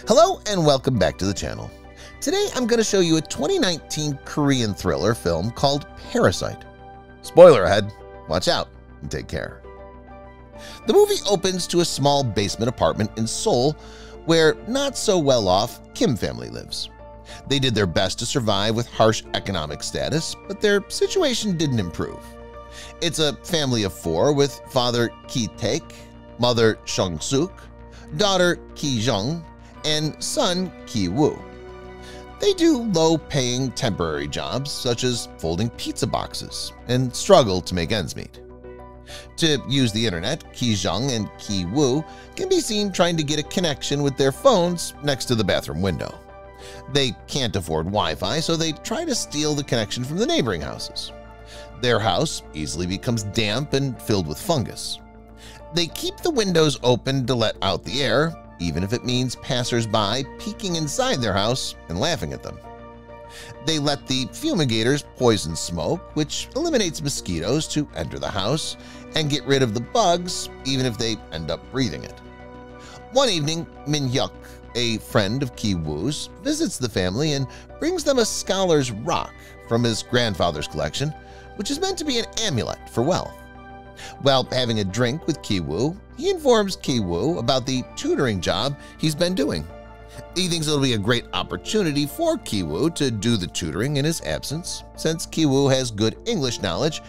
Hello and welcome back to the channel. Today I'm going to show you a 2019 Korean thriller film called Parasite. Spoiler ahead, watch out and take care. The movie opens to a small basement apartment in Seoul where not-so-well-off Kim family lives. They did their best to survive with harsh economic status, but their situation didn't improve. It's a family of four with father Ki-taek, mother Sung-suk, daughter Ki-jung, and son Ki-woo. They do low-paying temporary jobs such as folding pizza boxes and struggle to make ends meet. To use the internet, Ki-jung and Ki-woo can be seen trying to get a connection with their phones next to the bathroom window. They can't afford Wi-Fi, so they try to steal the connection from the neighboring houses. Their house easily becomes damp and filled with fungus. They keep the windows open to let out the air, even if it means passers-by peeking inside their house and laughing at them. They let the fumigators poison smoke, which eliminates mosquitoes to enter the house and get rid of the bugs even if they end up breathing it. One evening, Min-hyuk, a friend of Ki-woo's, visits the family and brings them a scholar's rock from his grandfather's collection, which is meant to be an amulet for wealth. While having a drink with Ki-woo, he informs Ki-woo about the tutoring job he's been doing. He thinks it'll be a great opportunity for Ki-woo to do the tutoring in his absence, since Ki-woo has good English knowledge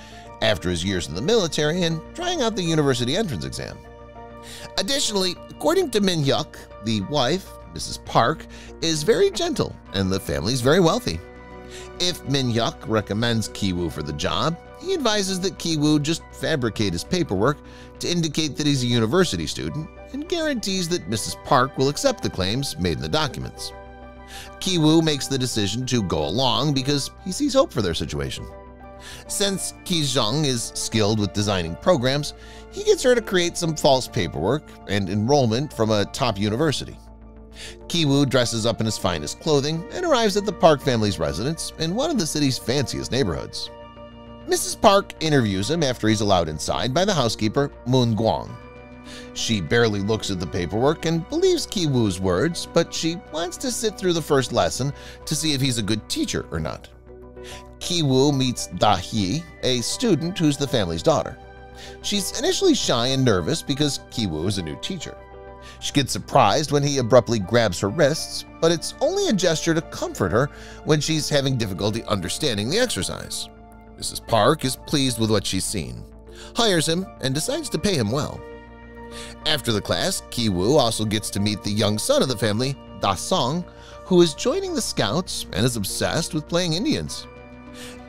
after his years in the military and trying out the university entrance exam. Additionally, according to Min-hyuk, the wife, Mrs. Park, is very gentle and the family's very wealthy. If Min-hyuk recommends Ki-woo for the job, he advises that Ki-woo just fabricate his paperwork to indicate that he's a university student and guarantees that Mrs. Park will accept the claims made in the documents. Ki-woo makes the decision to go along because he sees hope for their situation. Since Ki-jung is skilled with designing programs, he gets her to create some false paperwork and enrollment from a top university. Ki-woo dresses up in his finest clothing and arrives at the Park family's residence in one of the city's fanciest neighborhoods. Mrs. Park interviews him after he's allowed inside by the housekeeper, Moon Gwang. She barely looks at the paperwork and believes Ki-woo's words, but she wants to sit through the first lesson to see if he's a good teacher or not. Ki-woo meets Da-hee, a student who's the family's daughter. She's initially shy and nervous because Ki-woo is a new teacher. She gets surprised when he abruptly grabs her wrists, but it's only a gesture to comfort her when she's having difficulty understanding the exercise. Mrs. Park is pleased with what she's seen, hires him, and decides to pay him well. After the class, Ki-woo also gets to meet the young son of the family, Da-sung, who is joining the Scouts and is obsessed with playing Indians.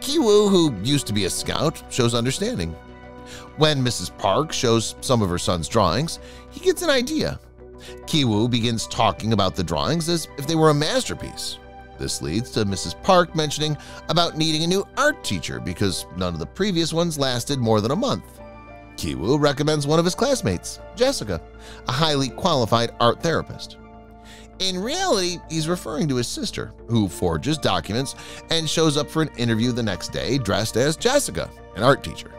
Ki-woo, who used to be a scout, shows understanding. When Mrs. Park shows some of her son's drawings, he gets an idea. Ki-woo begins talking about the drawings as if they were a masterpiece. This leads to Mrs. Park mentioning about needing a new art teacher because none of the previous ones lasted more than a month. Ki-woo recommends one of his classmates, Jessica, a highly qualified art therapist. In reality, he's referring to his sister, who forges documents and shows up for an interview the next day dressed as Jessica, an art teacher.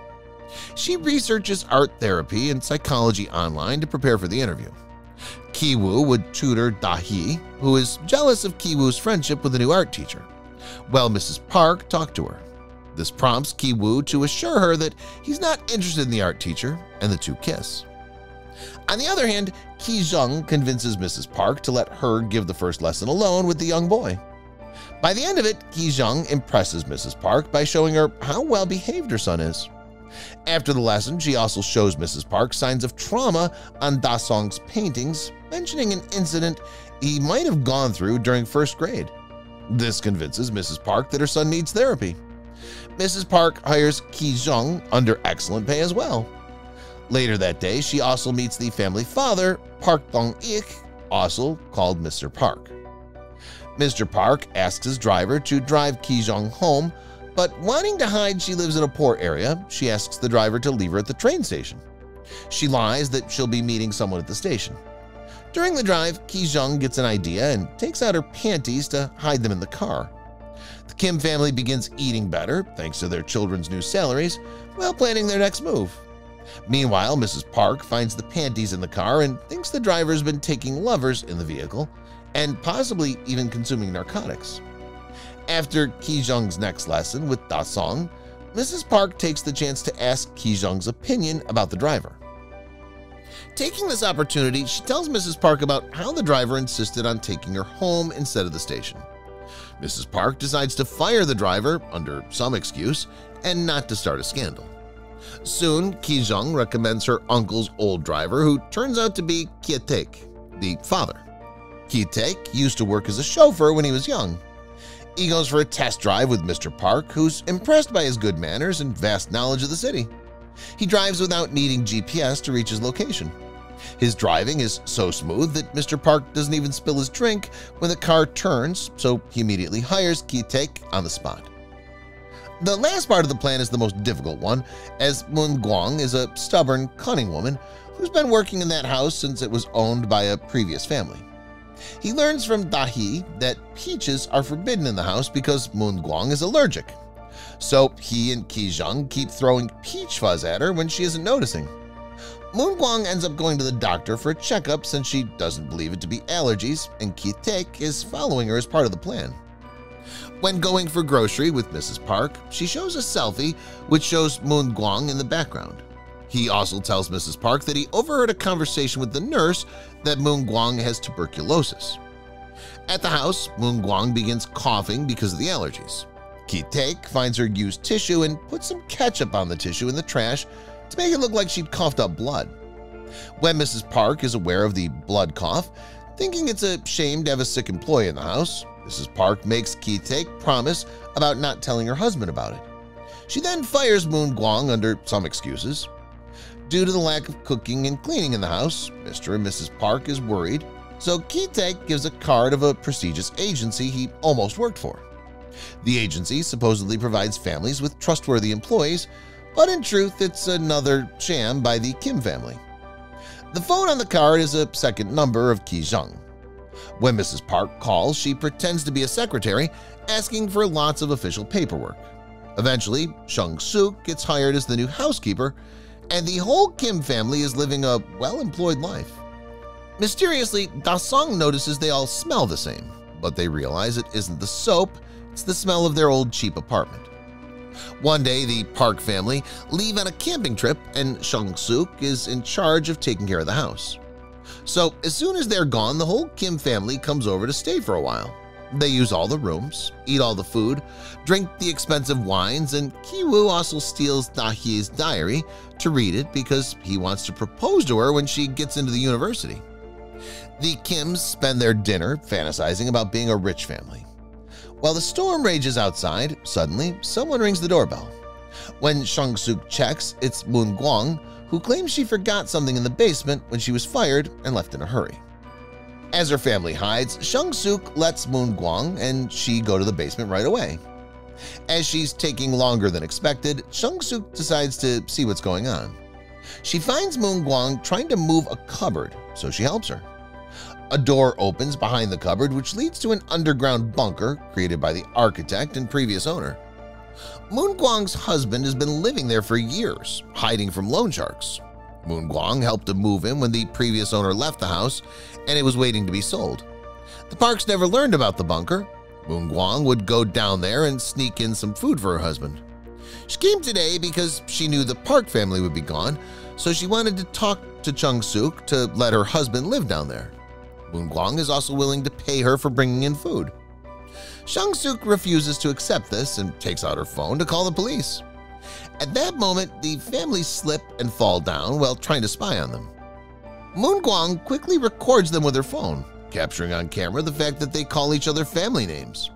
She researches art therapy and psychology online to prepare for the interview. Ki-woo would tutor Da-hee, who is jealous of Ki-woo's friendship with the new art teacher, while Mrs. Park talked to her. This prompts Ki-woo to assure her that he's not interested in the art teacher, and the two kiss. On the other hand, Ki-jung convinces Mrs. Park to let her give the first lesson alone with the young boy. By the end of it, Ki-jung impresses Mrs. Park by showing her how well behaved her son is. After the lesson, she also shows Mrs. Park signs of trauma on Da-sung's paintings, mentioning an incident he might have gone through during first grade. This convinces Mrs. Park that her son needs therapy. Mrs. Park hires Ki-jung under excellent pay as well. Later that day, she also meets the family father, Park Dong-ik, also called Mr. Park. Mr. Park asks his driver to drive Ki-jung home, but wanting to hide she lives in a poor area, she asks the driver to leave her at the train station. She lies that she'll be meeting someone at the station. During the drive, Ki-jung gets an idea and takes out her panties to hide them in the car. The Kim family begins eating better thanks to their children's new salaries while planning their next move. Meanwhile, Mrs. Park finds the panties in the car and thinks the driver's been taking lovers in the vehicle and possibly even consuming narcotics. After Ki-jung's next lesson with Da-sung, Mrs. Park takes the chance to ask Ki-jung's opinion about the driver. Taking this opportunity, she tells Mrs. Park about how the driver insisted on taking her home instead of the station. Mrs. Park decides to fire the driver under some excuse and not to start a scandal. Soon, Ki-jung recommends her uncle's old driver, who turns out to be Ki-taek, the father. Ki-taek used to work as a chauffeur when he was young. He goes for a test drive with Mr. Park, who's impressed by his good manners and vast knowledge of the city. He drives without needing GPS to reach his location. His driving is so smooth that Mr. Park doesn't even spill his drink when the car turns, so he immediately hires Ki-taek on the spot. The last part of the plan is the most difficult one, as Moon-gwang is a stubborn, cunning woman who's been working in that house since it was owned by a previous family. He learns from Da-hee that peaches are forbidden in the house because Moon-gwang is allergic. So he and Ki-jung keep throwing peach fuzz at her when she isn't noticing. Moon-gwang ends up going to the doctor for a checkup since she doesn't believe it to be allergies, and Ki-taek is following her as part of the plan. When going for grocery with Mrs. Park, she shows a selfie which shows Moon-gwang in the background. He also tells Mrs. Park that he overheard a conversation with the nurse that Moon-gwang has tuberculosis. At the house, Moon-gwang begins coughing because of the allergies. Ki-taek finds her used tissue and puts some ketchup on the tissue in the trash to make it look like she'd coughed up blood. When Mrs. Park is aware of the blood cough, thinking it's a shame to have a sick employee in the house, Mrs. Park makes Ki-taek promise about not telling her husband about it. She then fires Moon-gwang under some excuses. Due to the lack of cooking and cleaning in the house, Mr. and Mrs. Park is worried, so Ki-taek gives a card of a prestigious agency he almost worked for. The agency supposedly provides families with trustworthy employees, but in truth it's another sham by the Kim family. The phone on the card is a second number of Ki-jung. When Mrs. Park calls, she pretends to be a secretary, asking for lots of official paperwork. Eventually, Chung-suk gets hired as the new housekeeper, and the whole Kim family is living a well-employed life. Mysteriously, Da-sung notices they all smell the same, but they realize it isn't the soap, it's the smell of their old cheap apartment. One day, the Park family leave on a camping trip, and Chung-suk is in charge of taking care of the house. So as soon as they're gone, the whole Kim family comes over to stay for a while. They use all the rooms, eat all the food, drink the expensive wines, and Ki-woo also steals Da-hee's diary to read it because he wants to propose to her when she gets into the university. The Kims spend their dinner fantasizing about being a rich family. While the storm rages outside, suddenly someone rings the doorbell. When Chung-suk checks, it's Moon-gwang, who claims she forgot something in the basement when she was fired and left in a hurry. As her family hides, Chung-suk lets Moon-gwang and she go to the basement right away. As she's taking longer than expected, Chung-suk decides to see what's going on. She finds Moon-gwang trying to move a cupboard, so she helps her. A door opens behind the cupboard, which leads to an underground bunker created by the architect and previous owner. Moon-gwang's husband has been living there for years, hiding from loan sharks. Moon-gwang helped to move him when the previous owner left the house, and it was waiting to be sold. The Parks never learned about the bunker. Moon-gwang would go down there and sneak in some food for her husband. She came today because she knew the Park family would be gone, so she wanted to talk to Chung-suk to let her husband live down there. Moon-gwang is also willing to pay her for bringing in food. Chung-suk refuses to accept this and takes out her phone to call the police. At that moment, the family slip and fall down while trying to spy on them. Moon-gwang quickly records them with her phone, capturing on camera the fact that they call each other family names.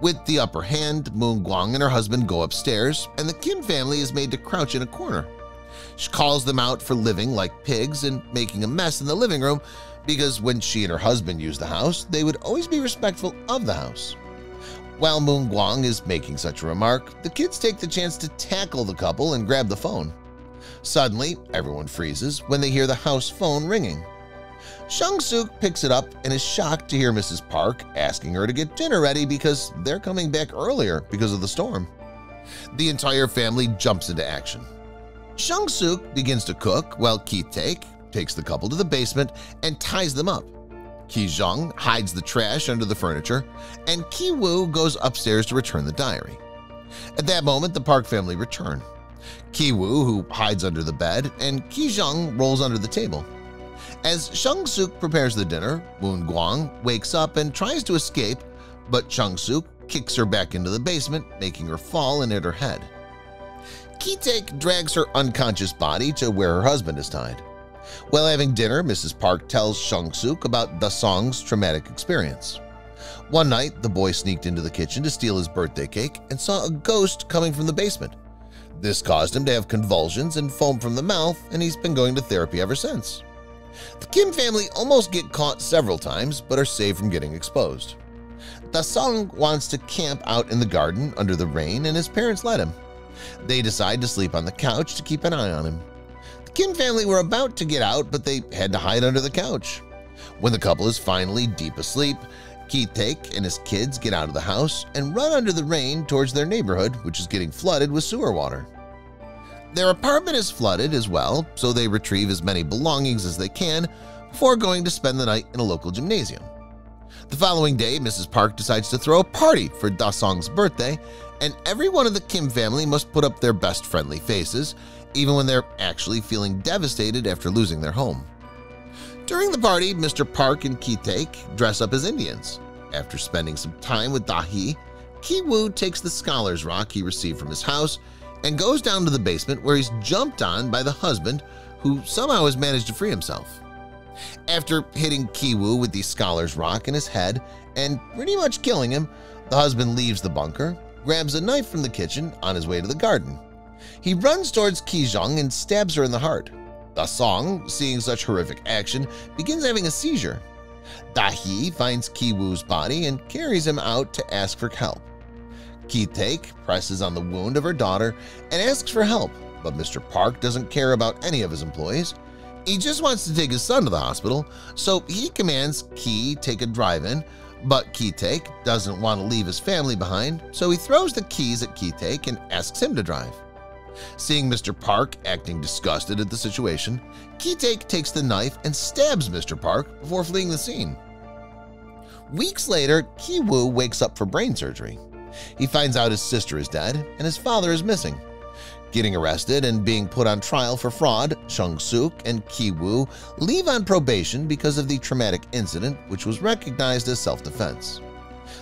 With the upper hand, Moon-gwang and her husband go upstairs, and the Kim family is made to crouch in a corner. She calls them out for living like pigs and making a mess in the living room because when she and her husband use the house, they would always be respectful of the house. While Moon-gwang is making such a remark, the kids take the chance to tackle the couple and grab the phone. Suddenly, everyone freezes when they hear the house phone ringing. Chung-suk picks it up and is shocked to hear Mrs. Park asking her to get dinner ready because they're coming back earlier because of the storm. The entire family jumps into action. Sung-suk begins to cook while Ki-taek takes the couple to the basement and ties them up. Ki-jung hides the trash under the furniture, and Ki-woo goes upstairs to return the diary. At that moment, the Park family return. Ki-woo, who hides under the bed, and Ki-jung rolls under the table. As Sung-suk prepares the dinner, Woon-gwang wakes up and tries to escape, but Sung-suk kicks her back into the basement, making her fall and hit her head. Ki-taek drags her unconscious body to where her husband is tied. While having dinner, Mrs. Park tells Sung-suk about Da-song's traumatic experience. One night, the boy sneaked into the kitchen to steal his birthday cake and saw a ghost coming from the basement. This caused him to have convulsions and foam from the mouth, and he's been going to therapy ever since. The Kim family almost get caught several times but are saved from getting exposed. Da-song wants to camp out in the garden under the rain, and his parents let him. They decide to sleep on the couch to keep an eye on him. The Kim family were about to get out, but they had to hide under the couch. When the couple is finally deep asleep, Ki-taek and his kids get out of the house and run under the rain towards their neighborhood, which is getting flooded with sewer water. Their apartment is flooded as well, so they retrieve as many belongings as they can before going to spend the night in a local gymnasium. The following day, Mrs. Park decides to throw a party for Da-song's birthday, and every one of the Kim family must put up their best friendly faces, even when they're actually feeling devastated after losing their home. During the party, Mr. Park and Ki-taek dress up as Indians. After spending some time with Da-hee, Ki-woo takes the scholar's rock he received from his house and goes down to the basement where he's jumped on by the husband, who somehow has managed to free himself. After hitting Ki-woo with the scholar's rock in his head and pretty much killing him, the husband leaves the bunker, grabs a knife from the kitchen on his way to the garden. He runs towards Ki-jung and stabs her in the heart. Da-song, seeing such horrific action, begins having a seizure. Da-hee finds Ki-woo's body and carries him out to ask for help. Ki-taek presses on the wound of her daughter and asks for help, but Mr. Park doesn't care about any of his employees. He just wants to take his son to the hospital, so he commands Ki take a drive-in, but Ki-taek doesn't want to leave his family behind, so he throws the keys at Ki-taek and asks him to drive. Seeing Mr. Park acting disgusted at the situation, Ki-taek takes the knife and stabs Mr. Park before fleeing the scene. Weeks later, Ki-woo wakes up for brain surgery. He finds out his sister is dead and his father is missing. Getting arrested and being put on trial for fraud, Sung-suk and Ki-woo leave on probation because of the traumatic incident, which was recognized as self-defense.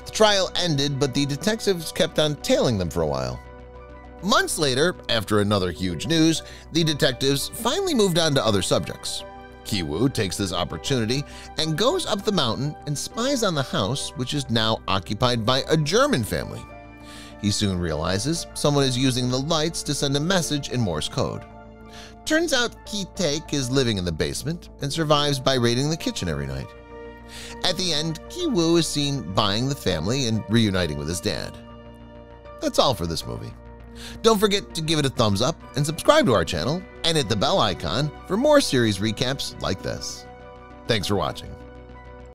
The trial ended, but the detectives kept on tailing them for a while. Months later, after another huge news, the detectives finally moved on to other subjects. Ki-woo takes this opportunity and goes up the mountain and spies on the house, which is now occupied by a German family. He soon realizes someone is using the lights to send a message in Morse code. Turns out Ki-taek is living in the basement and survives by raiding the kitchen every night. At the end, Ki-woo is seen buying the family and reuniting with his dad. That's all for this movie. Don't forget to give it a thumbs up and subscribe to our channel and hit the bell icon for more series recaps like this. Thanks for watching.